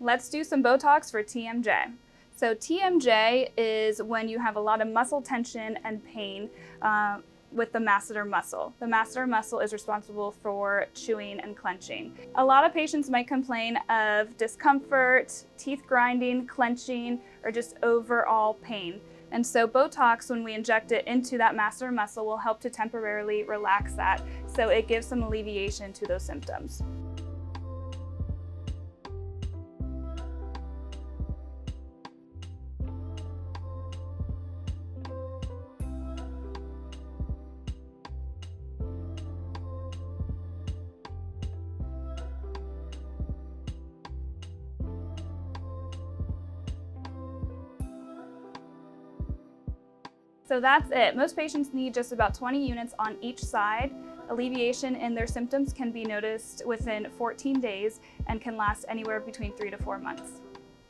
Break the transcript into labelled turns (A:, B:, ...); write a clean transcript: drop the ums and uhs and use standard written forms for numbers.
A: Let's do some Botox for TMJ. So TMJ is when you have a lot of muscle tension and pain with the masseter muscle. The masseter muscle is responsible for chewing and clenching. A lot of patients might complain of discomfort, teeth grinding, clenching, or just overall pain. And so Botox, when we inject it into that masseter muscle, will help to temporarily relax that, so it gives some alleviation to those symptoms. So that's it. Most patients need just about 20 units on each side. Alleviation in their symptoms can be noticed within 14 days and can last anywhere between 3 to 4 months.